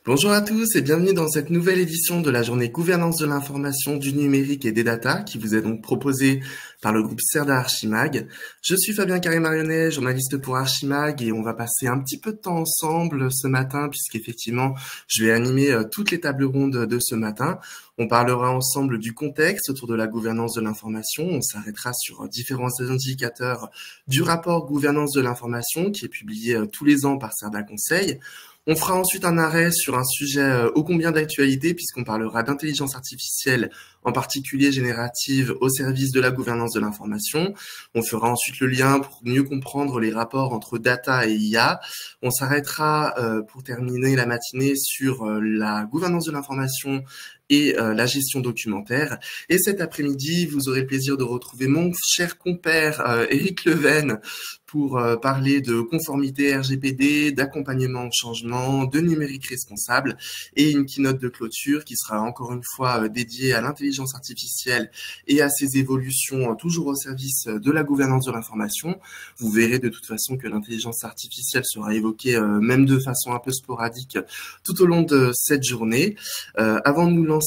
Bonjour à tous et bienvenue dans cette nouvelle édition de la journée gouvernance de l'information, du numérique et des data qui vous est donc proposée par le groupe CERDA Archimag. Je suis Fabien Carré-Marionnet, journaliste pour Archimag et on va passer un petit peu de temps ensemble ce matin puisqu'effectivement je vais animer toutes les tables rondes de ce matin. On parlera ensemble du contexte autour de la gouvernance de l'information. On s'arrêtera sur différents indicateurs du rapport gouvernance de l'information qui est publié tous les ans par CERDA Conseil. On fera ensuite un arrêt sur un sujet ô combien d'actualité puisqu'on parlera d'intelligence artificielle, en particulier générative, au service de la gouvernance de l'information. On fera ensuite le lien pour mieux comprendre les rapports entre data et IA. On s'arrêtera pour terminer la matinée sur la gouvernance de l'information et la gestion documentaire. Et cet après-midi, vous aurez le plaisir de retrouver mon cher compère Éric Leven pour parler de conformité RGPD, d'accompagnement au changement, de numérique responsable et une keynote de clôture qui sera encore une fois dédiée à l'intelligence artificielle et à ses évolutions toujours au service de la gouvernance de l'information. Vous verrez de toute façon que l'intelligence artificielle sera évoquée même de façon un peu sporadique tout au long de cette journée. Avant de nous lancer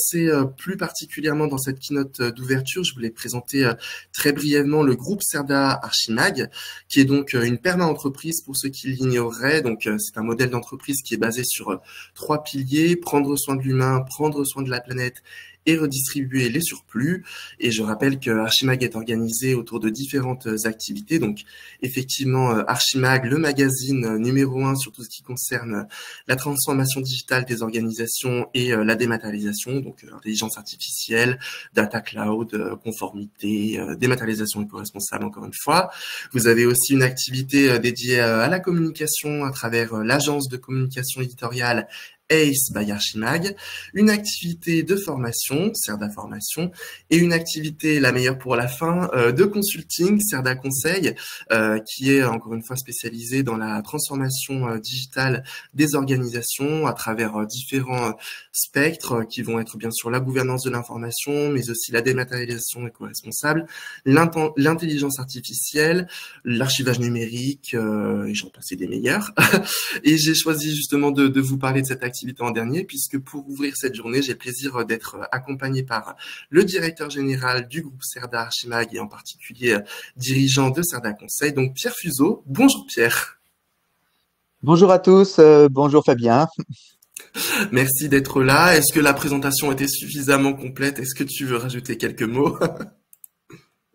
plus particulièrement dans cette keynote d'ouverture, je voulais présenter très brièvement le groupe CERDA Archimag, qui est donc une perma-entreprise pour ceux qui l'ignoreraient. Donc, c'est un modèle d'entreprise qui est basé sur trois piliers: prendre soin de l'humain, prendre soin de la planète et redistribuer les surplus. Et je rappelle que Archimag est organisé autour de différentes activités. Donc, effectivement, Archimag, le magazine numéro 1 sur tout ce qui concerne la transformation digitale des organisations et la dématérialisation, donc intelligence artificielle, data cloud, conformité, dématérialisation éco-responsable encore une fois. Vous avez aussi une activité dédiée à la communication à travers l'agence de communication éditoriale ACE by Archimag, une activité de formation, CERDA Formation, et une activité, la meilleure pour la fin, de consulting, CERDA Conseil, qui est encore une fois spécialisée dans la transformation digitale des organisations à travers différents spectres qui vont être bien sûr la gouvernance de l'information, mais aussi la dématérialisation éco-responsable, l'intelligence artificielle, l'archivage numérique, et j'en passais des meilleurs. Et j'ai choisi justement de vous parler de cette activité en dernier, puisque pour ouvrir cette journée, j'ai le plaisir d'être accompagné par le directeur général du groupe CERDA Archimag et en particulier dirigeant de CERDA Conseil, donc Pierre Fuseau. Bonjour Pierre. Bonjour à tous, bonjour Fabien. Merci d'être là. Est-ce que la présentation était suffisamment complète? Est-ce que tu veux rajouter quelques mots?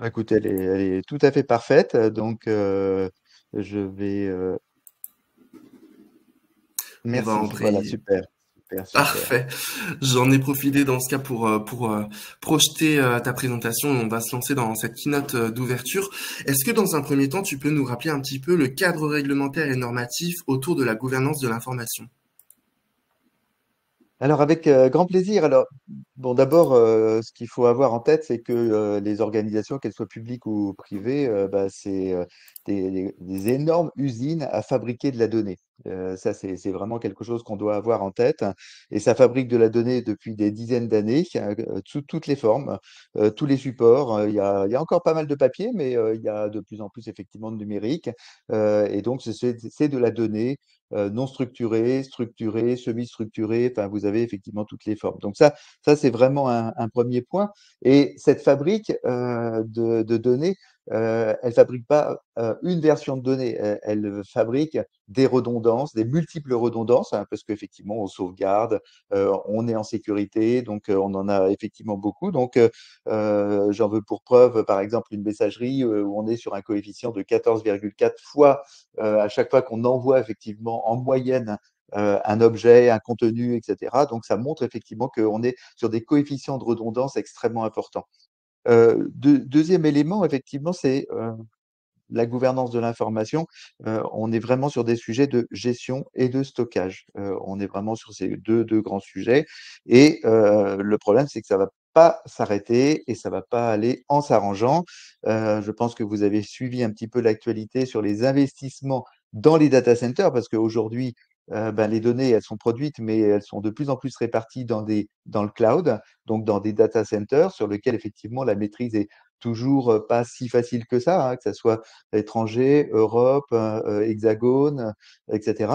Écoute, elle est tout à fait parfaite, donc je vais. On va Merci, voilà, embrayer. super, super, super. Parfait. J'en ai profité dans ce cas pour projeter ta présentation. On va se lancer dans cette keynote d'ouverture. Est-ce que dans un premier temps, tu peux nous rappeler un petit peu le cadre réglementaire et normatif autour de la gouvernance de l'information? Alors avec grand plaisir. Alors bon, d'abord, ce qu'il faut avoir en tête, c'est que les organisations, qu'elles soient publiques ou privées, bah, c'est des énormes usines à fabriquer de la donnée. Ça, c'est vraiment quelque chose qu'on doit avoir en tête. Et ça fabrique de la donnée depuis des dizaines d'années, sous toutes les formes, tous les supports. Il y a encore pas mal de papier, mais il y a de plus en plus effectivement de numérique. Et donc, c'est de la donnée non structurée, structurée, semi-structurée. Enfin, vous avez effectivement toutes les formes. Donc ça c'est vraiment un premier point. Et cette fabrique de données, elle fabrique pas une version de données, elle fabrique des redondances, des multiples redondances, hein, parce qu'effectivement on sauvegarde, on est en sécurité, donc on en a effectivement beaucoup. Donc j'en veux pour preuve, par exemple, une messagerie où on est sur un coefficient de 14,4 fois à chaque fois qu'on envoie effectivement en moyenne un objet, un contenu, etc. Donc, ça montre effectivement qu'on est sur des coefficients de redondance extrêmement importants. Deuxième élément, effectivement, c'est la gouvernance de l'information. On est vraiment sur des sujets de gestion et de stockage. On est vraiment sur ces deux grands sujets. Et le problème, c'est que ça va pas s'arrêter et ça va pas aller en s'arrangeant. Je pense que vous avez suivi un petit peu l'actualité sur les investissements dans les data centers parce qu'aujourd'hui, ben, les données, elles sont produites, mais elles sont de plus en plus réparties dans le cloud, donc dans des data centers sur lesquels effectivement la maîtrise est toujours pas si facile que ça, hein, que ça soit étranger, Europe, Hexagone, etc.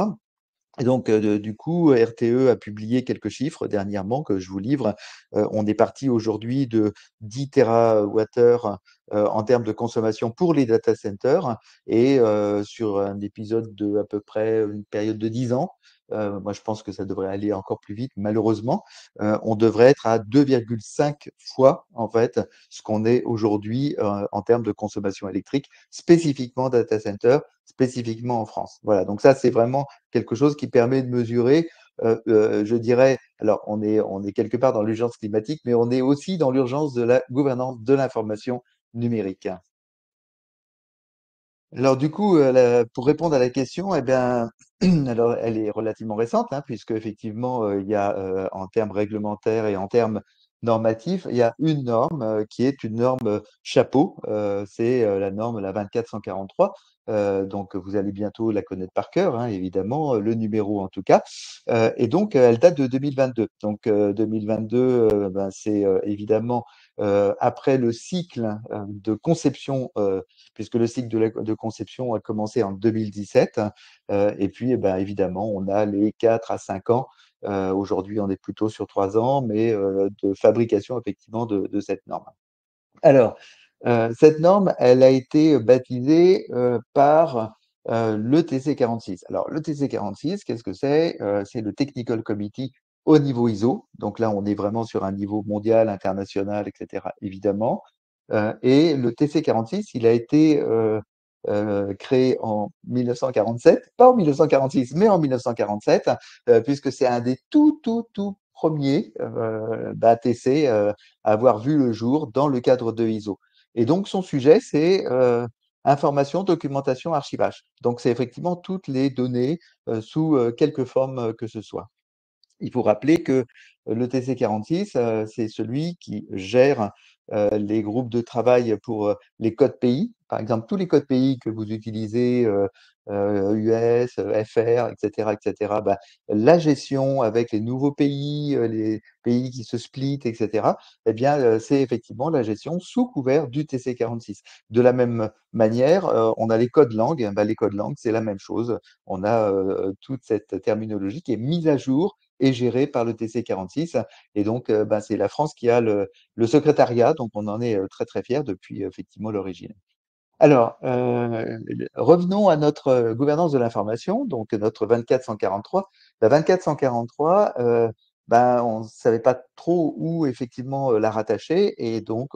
Et donc, du coup, RTE a publié quelques chiffres dernièrement que je vous livre. On est parti aujourd'hui de 10 TWh en termes de consommation pour les data centers et sur un épisode de à peu près une période de 10 ans, moi je pense que ça devrait aller encore plus vite malheureusement, on devrait être à 2,5 fois en fait ce qu'on est aujourd'hui, en termes de consommation électrique, spécifiquement data center, spécifiquement en France. Voilà, donc ça c'est vraiment quelque chose qui permet de mesurer, je dirais, alors on est quelque part dans l'urgence climatique, mais on est aussi dans l'urgence de la gouvernance de l'information numérique. Alors du coup, pour répondre à la question, eh bien, alors elle est relativement récente, hein, puisque effectivement, il y a en termes réglementaires et en termes normatifs, il y a une norme qui est une norme chapeau, c'est la norme la 24143. Donc vous allez bientôt la connaître par cœur, hein, évidemment, le numéro en tout cas. Et donc elle date de 2022. Donc 2022, ben, c'est évidemment après le cycle de conception puisque le cycle de conception a commencé en 2017. Et puis, eh ben, évidemment, on a les 4 à 5 ans. Aujourd'hui, on est plutôt sur 3 ans, mais de fabrication effectivement de cette norme. Alors, cette norme, elle a été baptisée par le TC46. Alors, le TC46, qu'est-ce que c'est? C'est le Technical Committee au niveau ISO. Donc là, on est vraiment sur un niveau mondial, international, etc., évidemment. Et le TC46, il a été créé en 1947, pas en 1946, mais en 1947, puisque c'est un des tout premiers TC avoir vu le jour dans le cadre de ISO. Et donc, son sujet, c'est information, documentation, archivage. Donc, c'est effectivement toutes les données sous quelque forme que ce soit. Il faut rappeler que le TC46, c'est celui qui gère les groupes de travail pour les codes pays. Par exemple, tous les codes pays que vous utilisez, US, FR, etc., etc., bah, la gestion avec les nouveaux pays, les pays qui se splitent, etc., eh bien, c'est effectivement la gestion sous couvert du TC46. De la même manière, on a les codes langues. Bah, les codes langues, c'est la même chose. On a toute cette terminologie qui est mise à jour est géré par le TC46. Et donc, ben, c'est la France qui a le secrétariat, donc on en est très fiers depuis effectivement l'origine. Alors, revenons à notre gouvernance de l'information, donc notre 24143. La 24143, ben, on ne savait pas trop où effectivement la rattacher, et donc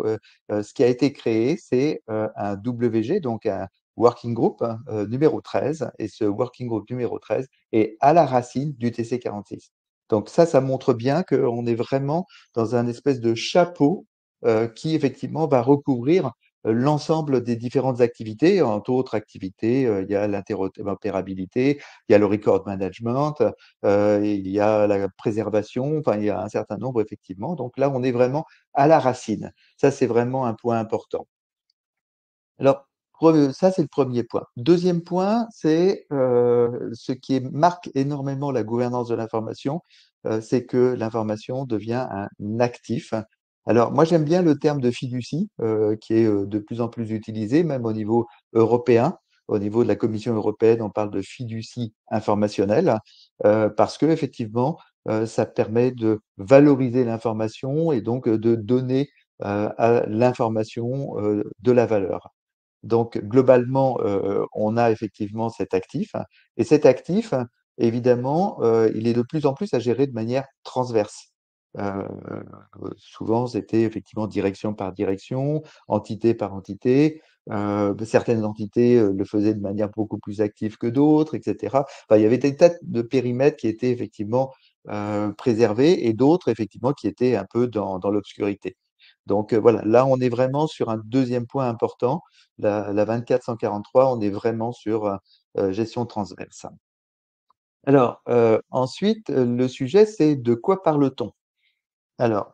ce qui a été créé, c'est un WG, donc un Working Group numéro 13, et ce Working Group numéro 13 est à la racine du TC46. Donc ça montre bien qu'on est vraiment dans un espèce de chapeau qui effectivement va recouvrir l'ensemble des différentes activités. Entre autres activités, il y a l'interopérabilité, il y a le record management, il y a la préservation, enfin, il y a un certain nombre effectivement. Donc là, on est vraiment à la racine. Ça, c'est vraiment un point important. Alors, ça, c'est le premier point. Deuxième point, c'est ce qui marque énormément la gouvernance de l'information, c'est que l'information devient un actif. Alors, moi, j'aime bien le terme de fiducie, qui est de plus en plus utilisé, même au niveau européen. Au niveau de la Commission européenne, on parle de fiducie informationnelle, parce que effectivement, ça permet de valoriser l'information et donc de donner à l'information de la valeur. Donc globalement, on a effectivement cet actif, et cet actif, évidemment, il est de plus en plus à gérer de manière transverse. Heu, Souvent, c'était effectivement direction par direction, entité par entité. Certaines entités, le faisaient de manière beaucoup plus active que d'autres, et cetera. Enfin, il y avait des tas de périmètres qui étaient effectivement, préservés, et d'autres effectivement qui étaient un peu dans l'obscurité. Donc, voilà, là, on est vraiment sur un deuxième point important. La 24-143, on est vraiment sur, gestion transverse. Alors, ensuite, le sujet, c'est de quoi parle-t-on? Alors,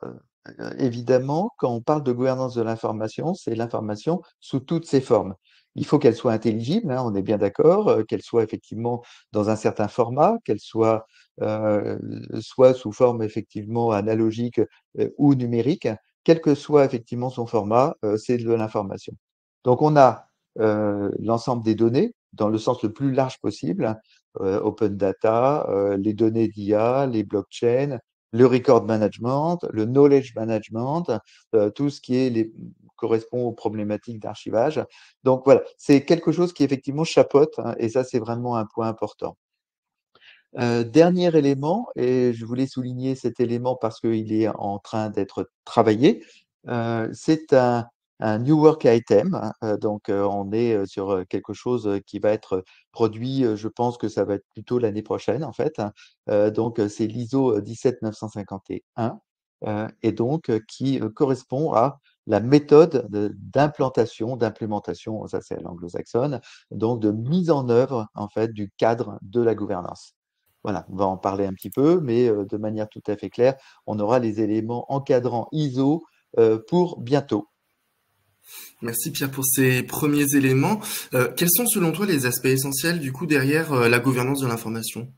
évidemment, quand on parle de gouvernance de l'information, c'est l'information sous toutes ses formes. Il faut qu'elle soit intelligible, hein, on est bien d'accord, qu'elle soit effectivement dans un certain format, qu'elle soit, heu, soit sous forme effectivement analogique, ou numérique. Quel que soit effectivement son format, c'est de l'information. Donc on a, l'ensemble des données dans le sens le plus large possible. open data, les données d'IA, les blockchains, le record management, le knowledge management, tout ce qui correspond aux problématiques d'archivage. Donc voilà, c'est quelque chose qui effectivement chapeaute, hein, et ça c'est vraiment un point important. Dernier élément, et je voulais souligner cet élément parce qu'il est en train d'être travaillé, c'est un New Work Item, hein, donc on est sur quelque chose qui va être produit, je pense que ça va être plutôt l'année prochaine en fait, hein. Donc c'est l'ISO 17951, et donc qui correspond à la méthode d'implémentation, ça c'est à l'anglo-saxonne, donc de mise en œuvre en fait du cadre de la gouvernance. Voilà, on va en parler un petit peu, mais de manière tout à fait claire, on aura les éléments encadrants ISO pour bientôt. Merci Pierre pour ces premiers éléments. Quels sont selon toi les aspects essentiels du coup derrière la gouvernance de l'information?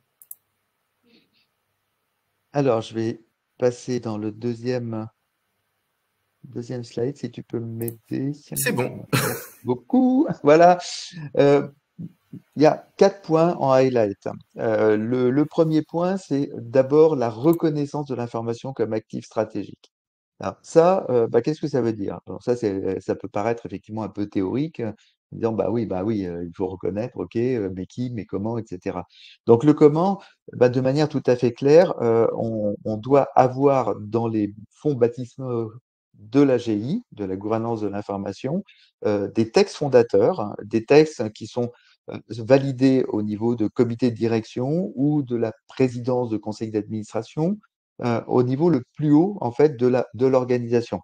Alors, je vais passer dans le deuxième slide, si tu peux m'aider. C'est bon. Merci beaucoup. Voilà. Euh, Il y a 4 points en highlight. Le premier point, c'est d'abord la reconnaissance de l'information comme actif stratégique. Alors ça, bah, qu'est-ce que ça veut dire? Alors ça, ça peut paraître effectivement un peu théorique, en disant bah oui, il faut reconnaître, ok, mais qui, mais comment, etc. Donc le comment, bah, de manière tout à fait claire, on doit avoir dans les fonds baptismaux de l'AGI, de la gouvernance de l'information, des textes fondateurs, hein, des textes qui sont validés au niveau de comité de direction ou de la présidence de conseil d'administration, au niveau le plus haut en fait de l'organisation.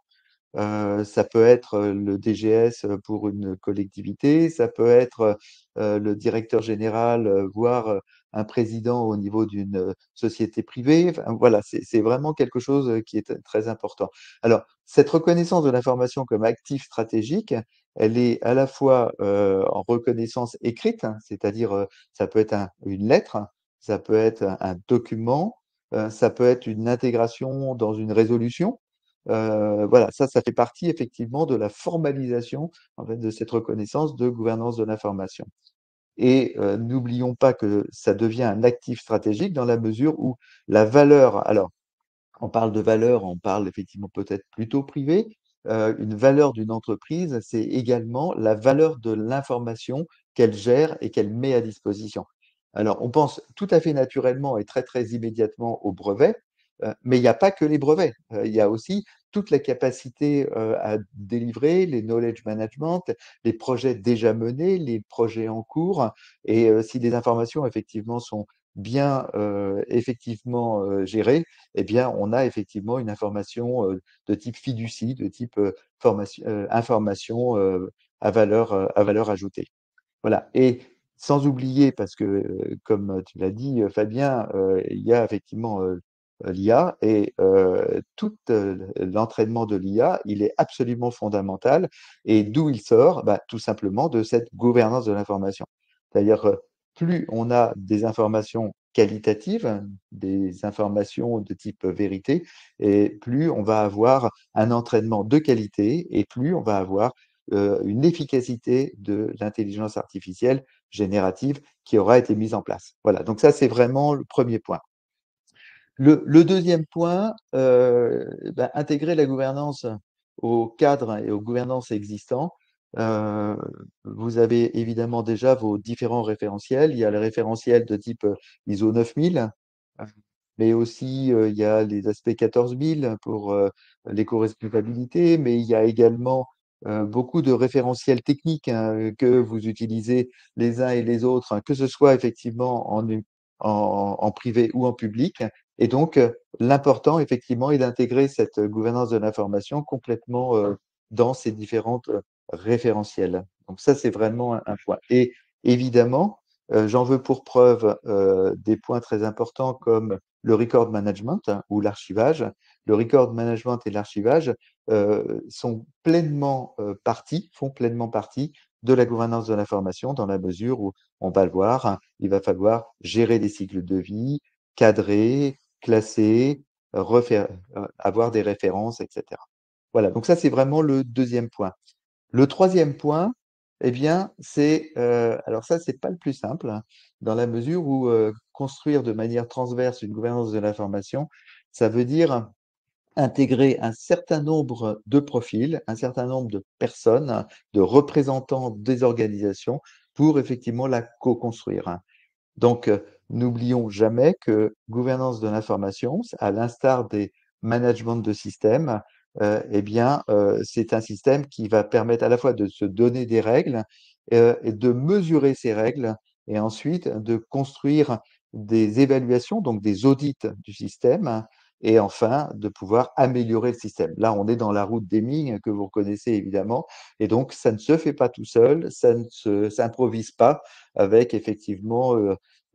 Ça peut être le DGS pour une collectivité, ça peut être le directeur général, voire un président au niveau d'une société privée. Enfin, voilà, c'est vraiment quelque chose qui est très important. Alors, cette reconnaissance de l'information comme actif stratégique, elle est à la fois en reconnaissance écrite, hein, c'est-à-dire ça peut être une lettre, ça peut être un document, ça peut être une intégration dans une résolution. Voilà, ça fait partie effectivement de la formalisation en fait de cette reconnaissance de gouvernance de l'information. Et n'oublions pas que ça devient un actif stratégique dans la mesure où la valeur, alors on parle de valeur, on parle effectivement peut-être plutôt privé, une valeur d'une entreprise, c'est également la valeur de l'information qu'elle gère et qu'elle met à disposition. Alors, on pense tout à fait naturellement et très, très immédiatement aux brevets, mais il n'y a pas que les brevets. Il y a aussi toute la capacité à délivrer, les knowledge management, les projets déjà menés, les projets en cours. Et si les informations effectivement sont bien effectivement gérées, eh bien, on a effectivement une information de type fiducie, de type information à valeur ajoutée. Voilà. Et sans oublier, parce que comme tu l'as dit, Fabien, il y a effectivement l'IA et tout l'entraînement de l'IA, il est absolument fondamental. Et d'où il sort? Bah, tout simplement de cette gouvernance de l'information. C'est-à-dire, plus on a des informations qualitatives, des informations de type vérité, et plus on va avoir un entraînement de qualité, et plus on va avoir une efficacité de l'intelligence artificielle générative qui aura été mise en place. Voilà, donc ça c'est vraiment le premier point. Le deuxième point, bah, intégrer la gouvernance au cadre et aux gouvernances existants. Euh, Vous avez évidemment déjà vos différents référentiels. Il y a le référentiel de type ISO 9000, mais aussi il y a les aspects 14000 pour l'éco-responsabilité, mais il y a également beaucoup de référentiels techniques, hein, que vous utilisez les uns et les autres, hein, que ce soit effectivement en privé ou en public. Et donc, l'important, effectivement, est d'intégrer cette gouvernance de l'information complètement dans ces différentes référentiels. Donc ça, c'est vraiment un point. Et évidemment, j'en veux pour preuve des points très importants comme le record management, hein, ou l'archivage. Le record management et l'archivage sont pleinement font pleinement partie de la gouvernance de l'information dans la mesure où, on va le voir, hein, il va falloir gérer des cycles de vie, cadrer, classer, avoir des références, etc. Voilà, donc ça c'est vraiment le deuxième point. Le troisième point, Eh bien, alors ça, c'est pas le plus simple, hein, dans la mesure où construire de manière transverse une gouvernance de l'information, ça veut dire intégrer un certain nombre de profils, un certain nombre de personnes, de représentants des organisations pour effectivement la co-construire, hein. Donc, n'oublions jamais que gouvernance de l'information, à l'instar des managements de système, eh bien, c'est un système qui va permettre à la fois de se donner des règles, et de mesurer ces règles et ensuite de construire des évaluations, donc des audits du système et enfin de pouvoir améliorer le système. Là, on est dans la route d'Hamming que vous reconnaissez évidemment et donc ça ne se fait pas tout seul, ça ne s'improvise pas avec effectivement,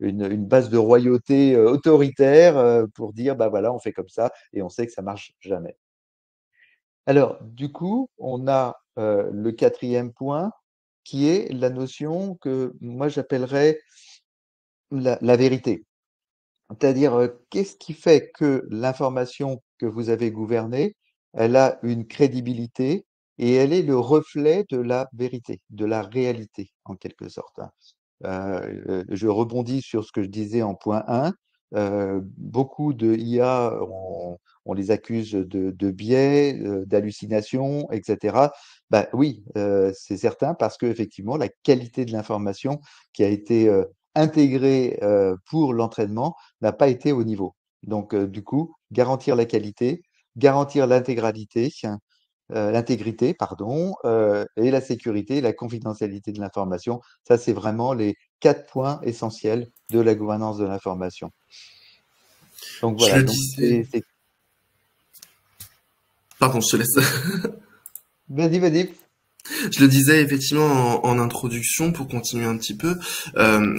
une base de royauté autoritaire pour dire bah voilà, on fait comme ça et on sait que ça marche jamais. Alors, du coup, on a le quatrième point qui est la notion que moi j'appellerais la vérité. C'est-à-dire, qu'est-ce qui fait que l'information que vous avez gouvernée, elle a une crédibilité et elle est le reflet de la vérité, de la réalité, en quelque sorte, hein. Je rebondis sur ce que je disais en point 1. Beaucoup de IA, on les accuse de biais, d'hallucinations, et cetera. Bah oui, c'est certain parce qu'effectivement, la qualité de l'information qui a été intégrée pour l'entraînement n'a pas été au niveau. Donc, du coup, garantir la qualité, garantir l'intégrité, pardon, et la sécurité et la confidentialité de l'information. Ça, c'est vraiment les 4 points essentiels de la gouvernance de l'information. Donc Je voilà, le donc disais, pardon, je te laisse. vas-y, vas-y. Je le disais effectivement en introduction pour continuer un petit peu.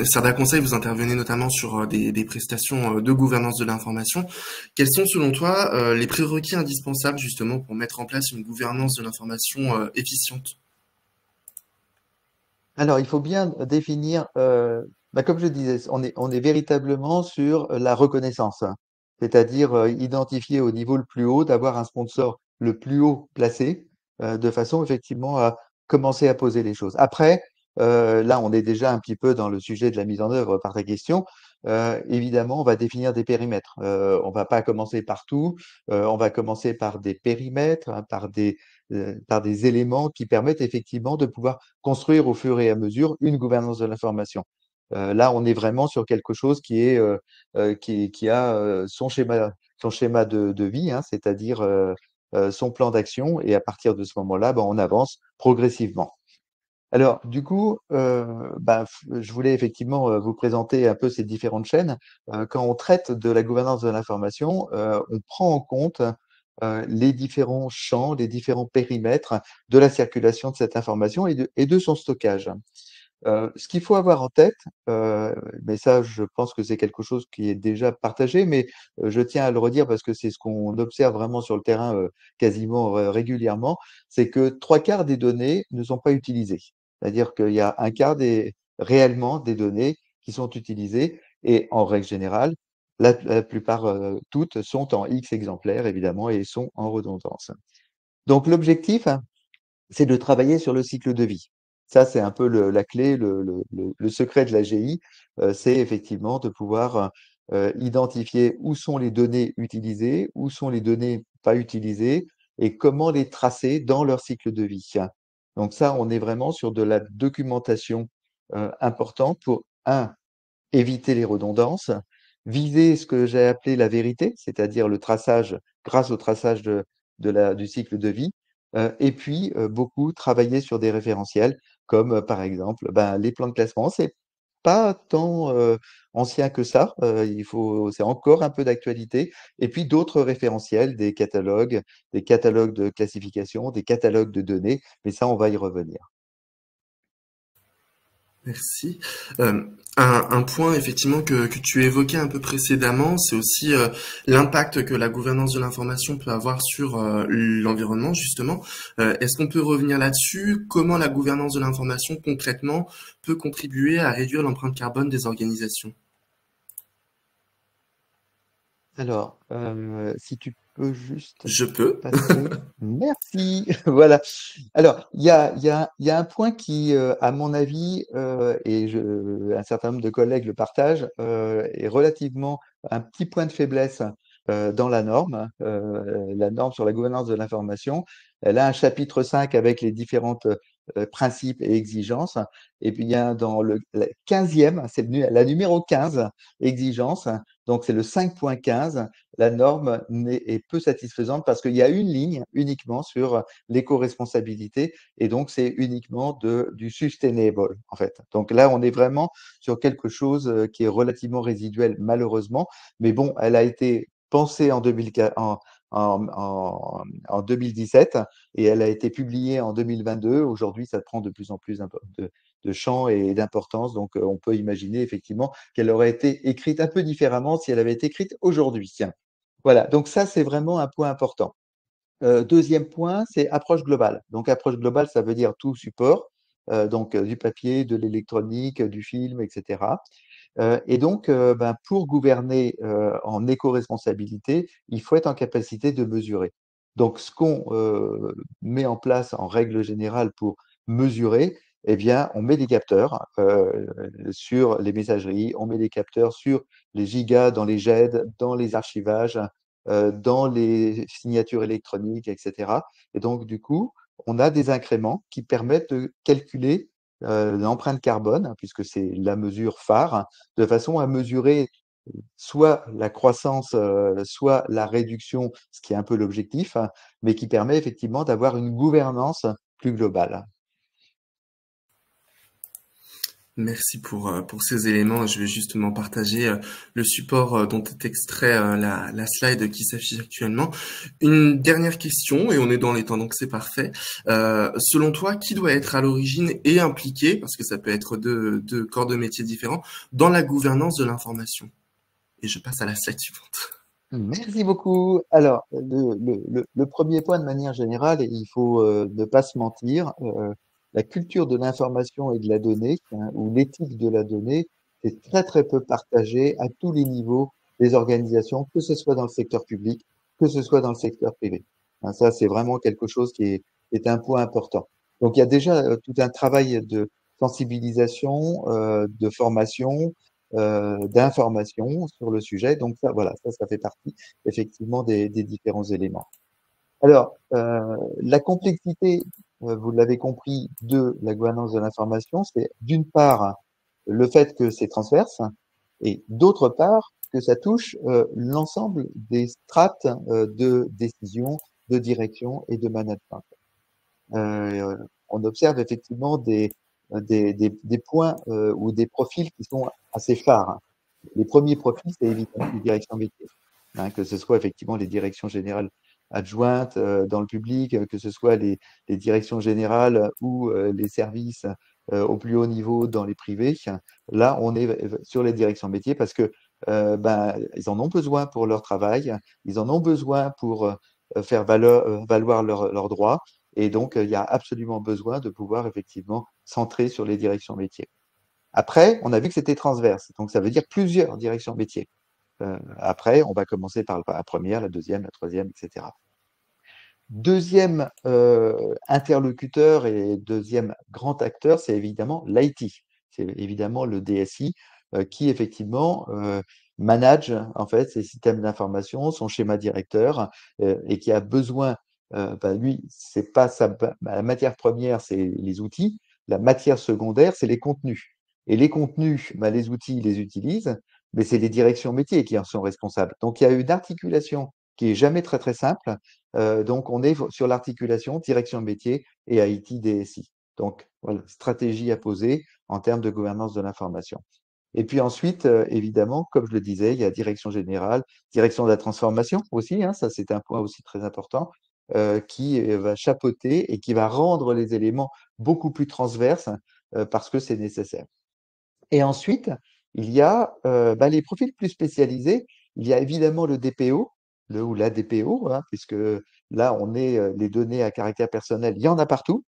Cerda Conseil, vous intervenez notamment sur des prestations de gouvernance de l'information. Quels sont selon toi les prérequis indispensables justement pour mettre en place une gouvernance de l'information efficiente? Alors, il faut bien définir, bah, comme je disais, on est véritablement sur la reconnaissance, hein. C'est-à-dire identifier au niveau le plus haut, d'avoir un sponsor le plus haut placé, de façon effectivement à commencer à poser les choses. Après, là, on est déjà un petit peu dans le sujet de la mise en œuvre par ta question. Évidemment, on va définir des périmètres. On va pas commencer par tout. On va commencer par des périmètres, hein, par des éléments qui permettent effectivement de pouvoir construire au fur et à mesure une gouvernance de l'information. Là, on est vraiment sur quelque chose qui a son schéma de vie, hein, c'est-à-dire son plan d'action, et à partir de ce moment-là, ben, on avance progressivement. Alors, du coup, je voulais effectivement vous présenter un peu ces différentes chaînes. Quand on traite de la gouvernance de l'information, on prend en compte les différents champs, les différents périmètres de la circulation de cette information et de son stockage. Ce qu'il faut avoir en tête, mais ça, je pense que c'est quelque chose qui est déjà partagé, mais je tiens à le redire parce que c'est ce qu'on observe vraiment sur le terrain quasiment régulièrement, c'est que 3/4 des données ne sont pas utilisées. C'est-à-dire qu'il y a un quart réellement des données qui sont utilisées et en règle générale, la plupart, toutes sont en X exemplaires évidemment et sont en redondance. Donc l'objectif, c'est de travailler sur le cycle de vie. Ça, c'est un peu la clé, le secret de la GI, c'est effectivement de pouvoir identifier où sont les données utilisées, où sont les données pas utilisées et comment les tracer dans leur cycle de vie. Donc ça, on est vraiment sur de la documentation importante pour, un, éviter les redondances, viser ce que j'ai appelé la vérité, c'est-à-dire le traçage, grâce au traçage du cycle de vie, et puis beaucoup travailler sur des référentiels, comme par exemple ben, les plans de classement. C'est pas tant ancien que ça, c'est encore un peu d'actualité, et puis d'autres référentiels, des catalogues de classification, des catalogues de données, mais ça, on va y revenir. Merci. Un point effectivement que tu évoquais un peu précédemment, c'est aussi l'impact que la gouvernance de l'information peut avoir sur l'environnement justement. Est-ce qu'on peut revenir là-dessus? Comment la gouvernance de l'information concrètement peut contribuer à réduire l'empreinte carbone des organisations? Alors, si tu peux juste Je peux. passer. Merci. Voilà. Alors, il y a un point qui, à mon avis, un certain nombre de collègues le partagent, est relativement un petit point de faiblesse dans la norme. La norme sur la gouvernance de l'information, elle a un chapitre 5 avec les différentes principes et exigences. Et puis, il y a dans la 15e, c'est la numéro 15, exigence. Donc, c'est le 5.15. La norme est peu satisfaisante parce qu'il y a une ligne uniquement sur l'éco-responsabilité et donc c'est uniquement du sustainable en fait. Donc là, on est vraiment sur quelque chose qui est relativement résiduel malheureusement, mais bon, elle a été pensée en 2004 en 2017 et elle a été publiée en 2022. Aujourd'hui, ça prend de plus en plus de champ et d'importance. Donc, on peut imaginer effectivement qu'elle aurait été écrite un peu différemment si elle avait été écrite aujourd'hui. Voilà, donc ça, c'est vraiment un point important. Deuxième point, c'est approche globale. Donc, approche globale, ça veut dire tout support, donc du papier, de l'électronique, du film, etc. Et donc, ben, pour gouverner en éco-responsabilité, il faut être en capacité de mesurer. Donc, ce qu'on met en place en règle générale pour mesurer, eh bien, on met des capteurs sur les messageries, on met des capteurs sur les gigas dans les GED, dans les archivages, dans les signatures électroniques, etc. Et donc, du coup, on a des incréments qui permettent de calculer l'empreinte carbone, hein, puisque c'est la mesure phare, de façon à mesurer soit la croissance, soit la réduction, ce qui est un peu l'objectif, hein, mais qui permet effectivement d'avoir une gouvernance plus globale. Merci pour ces éléments. Je vais justement partager le support dont est extrait la slide qui s'affiche actuellement. Une dernière question, et on est dans les temps, donc c'est parfait. Selon toi, qui doit être à l'origine et impliqué, parce que ça peut être deux corps de métiers différents, dans la gouvernance de l'information? Et je passe à la slide suivante. Merci beaucoup. Alors, le premier point de manière générale, il faut ne pas se mentir, la culture de l'information et de la donnée, hein, ou l'éthique de la donnée, est très très peu partagée à tous les niveaux des organisations, que ce soit dans le secteur public, que ce soit dans le secteur privé. Hein, ça, c'est vraiment quelque chose qui est un point important. Donc, il y a déjà tout un travail de sensibilisation, de formation, d'informations sur le sujet. Donc ça, voilà, ça fait partie effectivement des différents éléments. Alors, la complexité, vous l'avez compris, de la gouvernance de l'information, c'est d'une part le fait que c'est transverse et d'autre part que ça touche l'ensemble des strates de décision, de direction et de management. On observe effectivement des points ou des profils qui sont assez phares, hein. Les premiers profils, c'est évidemment les directions métiers, hein, que ce soit effectivement les directions générales adjointes dans le public, que ce soit les directions générales ou les services au plus haut niveau dans les privés. Là, on est sur les directions métiers parce que ben, ils en ont besoin pour leur travail, ils en ont besoin pour faire valoir leurs droits. Et donc, il y a absolument besoin de pouvoir effectivement centrer sur les directions métiers. Après, on a vu que c'était transverse, donc ça veut dire plusieurs directions métiers. Après, on va commencer par la première, la deuxième, la troisième, etc. Deuxième interlocuteur et deuxième grand acteur, c'est évidemment l'IT. C'est évidemment le DSI qui effectivement manage en fait ses systèmes d'information, son schéma directeur et qui a besoin, bah, lui, c'est pas la matière première, c'est les outils. La matière secondaire, c'est les contenus. Et les contenus, bah, les outils, ils les utilisent, mais c'est les directions métiers qui en sont responsables. Donc il y a une articulation qui est jamais très très simple. Donc, on est sur l'articulation direction métier et IT DSI. Donc, voilà, stratégie à poser en termes de gouvernance de l'information. Et puis ensuite, évidemment, comme je le disais, il y a direction générale, direction de la transformation aussi, hein, ça c'est un point aussi très important, qui va chapeauter et qui va rendre les éléments beaucoup plus transverses parce que c'est nécessaire. Et ensuite, il y a bah, les profils plus spécialisés. Il y a évidemment le DPO, le ou la DPO, hein, puisque là, on est les données à caractère personnel, il y en a partout.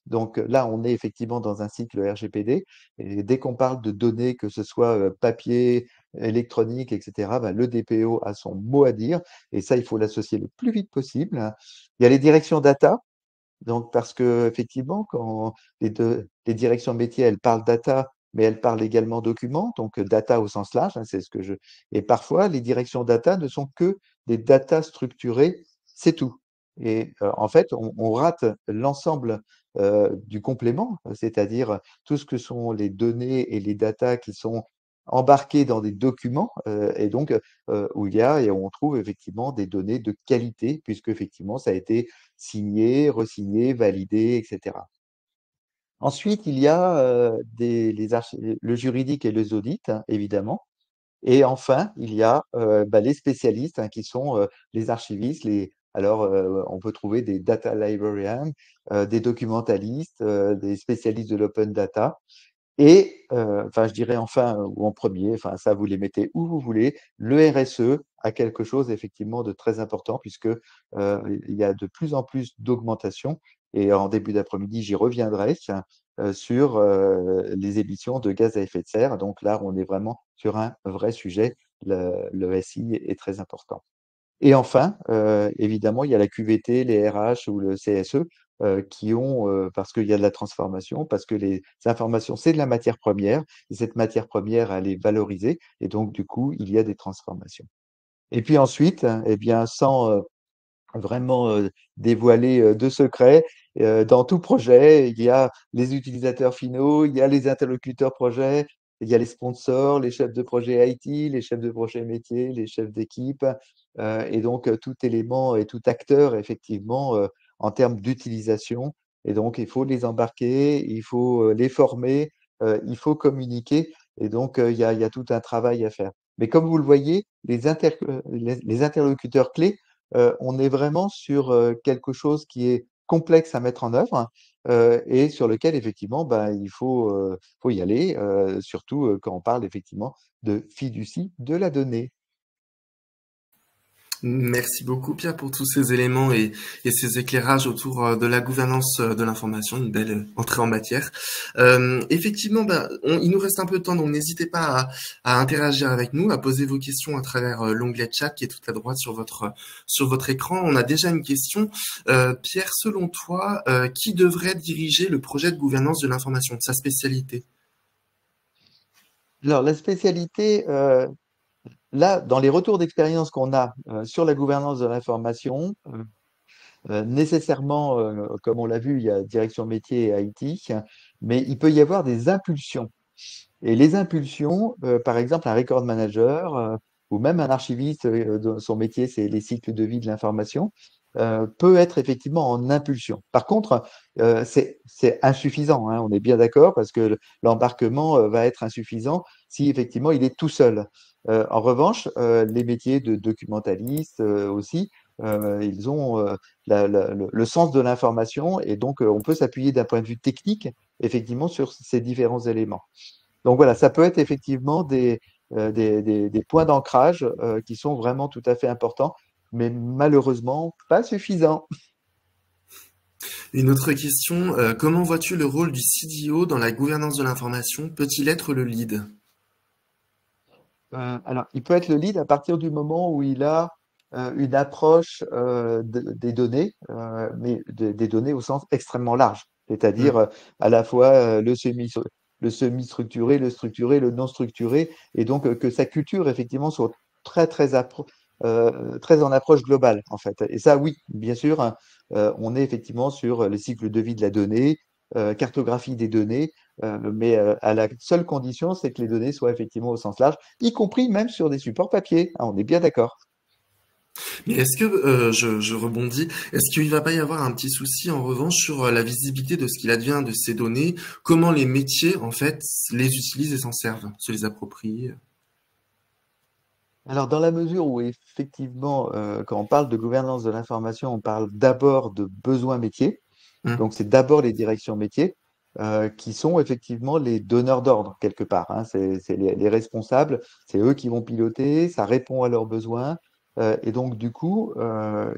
Donc là, on est effectivement dans un cycle RGPD. Et dès qu'on parle de données, que ce soit papier, électronique, etc., ben, le DPO a son mot à dire et ça, il faut l'associer le plus vite possible. Il y a les directions data. Donc, parce que effectivement, quand les directions métiers, elles parlent data, mais elles parlent également documents, donc data au sens large, hein, c'est ce que je. Et parfois, les directions data ne sont que des data structurées, c'est tout. Et en fait, on rate l'ensemble du complément, c'est-à-dire tout ce que sont les données et les data qui sont embarqués dans des documents, et donc où il y a et on trouve effectivement des données de qualité, puisque effectivement ça a été signé, resigné, validé, etc. Ensuite, il y a le juridique et les audits, hein, évidemment. Et enfin, il y a bah, les spécialistes qui sont les archivistes. Alors, on peut trouver des data librarians, des documentalistes, des spécialistes de l'open data. Et enfin, je dirais enfin, ou en premier, enfin ça vous les mettez où vous voulez, le RSE a quelque chose effectivement de très important puisque il y a de plus en plus d'augmentation et en début d'après-midi, j'y reviendrai sur les émissions de gaz à effet de serre. Donc là, on est vraiment sur un vrai sujet. Le SI est très important. Et enfin, évidemment, il y a la QVT, les RH ou le CSE qui ont, parce qu'il y a de la transformation, parce que les informations, c'est de la matière première, et cette matière première, elle est valorisée, et donc du coup, il y a des transformations. Et puis ensuite, eh bien, sans vraiment dévoiler de secrets. Dans tout projet, il y a les utilisateurs finaux, il y a les interlocuteurs projet, il y a les sponsors, les chefs de projet IT, les chefs de projet métier, les chefs d'équipe. Et donc, tout élément et tout acteur, effectivement, en termes d'utilisation. Et donc, il faut les embarquer, il faut les former, il faut communiquer. Et donc, il y a tout un travail à faire. Mais comme vous le voyez, les interlocuteurs clés, on est vraiment sur quelque chose qui est complexe à mettre en œuvre et sur lequel effectivement bah, faut y aller, surtout quand on parle effectivement de fiducie de la donnée. Merci beaucoup Pierre pour tous ces éléments et ces éclairages autour de la gouvernance de l'information, une belle entrée en matière. Effectivement, il nous reste un peu de temps, donc n'hésitez pas à interagir avec nous, à poser vos questions à travers l'onglet chat qui est tout à droite sur votre écran. On a déjà une question. Pierre, selon toi, qui devrait diriger le projet de gouvernance de l'information, sa spécialité? Alors la spécialité, là, dans les retours d'expérience qu'on a sur la gouvernance de l'information, nécessairement, comme on l'a vu, il y a direction métier et IT, mais il peut y avoir des impulsions. Et les impulsions, par exemple, un record manager ou même un archiviste, dont son métier, c'est les cycles de vie de l'information, peut être effectivement en impulsion. Par contre, c'est insuffisant, hein, on est bien d'accord, parce que l'embarquement va être insuffisant si effectivement il est tout seul. En revanche, les métiers de documentaliste aussi, ils ont le sens de l'information et donc on peut s'appuyer d'un point de vue technique effectivement sur ces différents éléments. Donc voilà, ça peut être effectivement des points d'ancrage qui sont vraiment tout à fait importants, mais malheureusement pas suffisants. Une autre question, comment vois-tu le rôle du CDO dans la gouvernance de l'information? Peut-il être le lead? Alors, il peut être le lead à partir du moment où il a une approche des données, mais des données au sens extrêmement large, c'est-à-dire Hmm. à la fois le semi-structuré, le structuré, le non structuré, et donc que sa culture effectivement soit très très en approche globale en fait. Et ça, oui, bien sûr, hein, on est effectivement sur les cycles de vie de la donnée, cartographie des données, mais à la seule condition, c'est que les données soient effectivement au sens large, y compris même sur des supports papier. Ah, on est bien d'accord. Mais est-ce que, je rebondis, est-ce qu'il va pas y avoir un petit souci en revanche sur la visibilité de ce qu'il advient de ces données, comment les métiers en fait les utilisent et s'en servent, se les approprient? Alors, dans la mesure où effectivement, quand on parle de gouvernance de l'information, on parle d'abord de besoins métiers. Hmm. Donc, c'est d'abord les directions métiers qui sont effectivement les donneurs d'ordre quelque part, hein. C'est les responsables, c'est eux qui vont piloter, ça répond à leurs besoins. Et donc, du coup,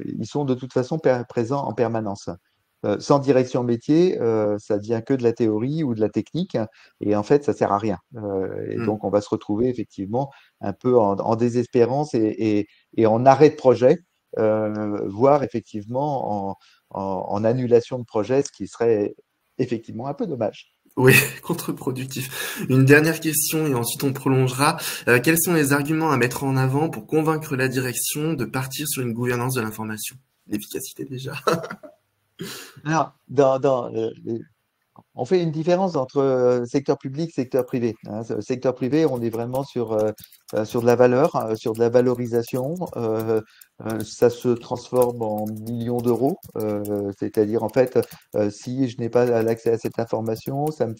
ils sont de toute façon présents en permanence. Sans direction métier, ça devient que de la théorie ou de la technique, et en fait, ça sert à rien. Et Mm. donc, on va se retrouver effectivement un peu en désespérance et en arrêt de projet, voire effectivement en annulation de projet, ce qui serait effectivement un peu dommage. Oui, contre-productif. Une dernière question et ensuite on prolongera. Quels sont les arguments à mettre en avant pour convaincre la direction de partir sur une gouvernance de l'information? L'efficacité déjà. Alors, on fait une différence entre secteur public et secteur privé, hein. Secteur privé, on est vraiment sur de la valeur, sur de la valorisation. Ça se transforme en millions d'euros. C'est-à-dire, en fait, si je n'ai pas l'accès à cette information, ça me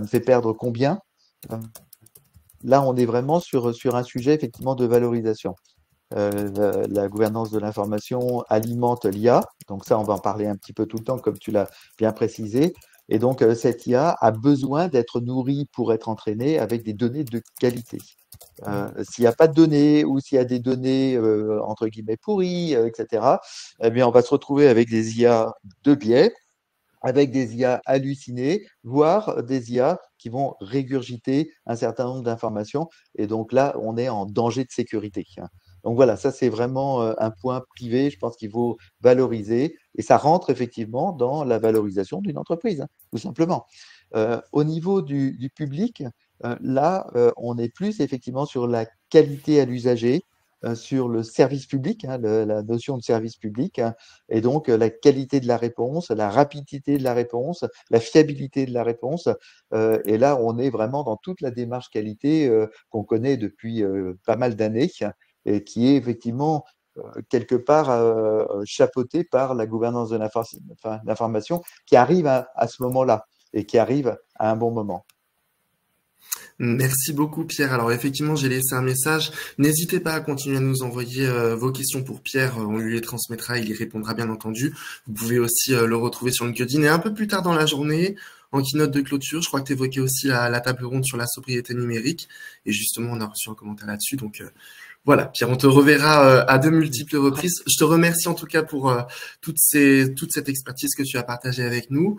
fait perdre combien? Euh, Là, on est vraiment sur un sujet effectivement de valorisation. La gouvernance de l'information alimente l'IA. Donc ça, on va en parler un petit peu tout le temps, comme tu l'as bien précisé. Et donc, cette IA a besoin d'être nourrie pour être entraînée avec des données de qualité. S'il n'y a pas de données ou s'il y a des données entre guillemets pourries, etc., eh bien, on va se retrouver avec des IA de biais, avec des IA hallucinées, voire des IA qui vont régurgiter un certain nombre d'informations. Et donc là, on est en danger de sécurité, hein. Donc voilà, ça c'est vraiment un point privé, je pense qu'il faut valoriser. Et ça rentre effectivement dans la valorisation d'une entreprise, hein, tout simplement. Au niveau du public, là, on est plus effectivement sur la qualité à l'usager, sur le service public, hein, la notion de service public, hein, et donc la qualité de la réponse, la rapidité de la réponse, la fiabilité de la réponse. Et là, on est vraiment dans toute la démarche qualité qu'on connaît depuis pas mal d'années et qui est effectivement quelque part chapeautée par la gouvernance de l'information qui arrive à ce moment-là et qui arrive à un bon moment. Merci beaucoup Pierre. Alors effectivement, j'ai laissé un message. N'hésitez pas à continuer à nous envoyer vos questions pour Pierre. On lui les transmettra, il y répondra bien entendu. Vous pouvez aussi le retrouver sur LinkedIn et un peu plus tard dans la journée, en keynote de clôture, je crois que tu évoquais aussi la table ronde sur la sobriété numérique. Et justement, on a reçu un commentaire là-dessus. Donc voilà, Pierre, on te reverra à de multiples reprises. Je te remercie en tout cas pour toute cette expertise que tu as partagée avec nous.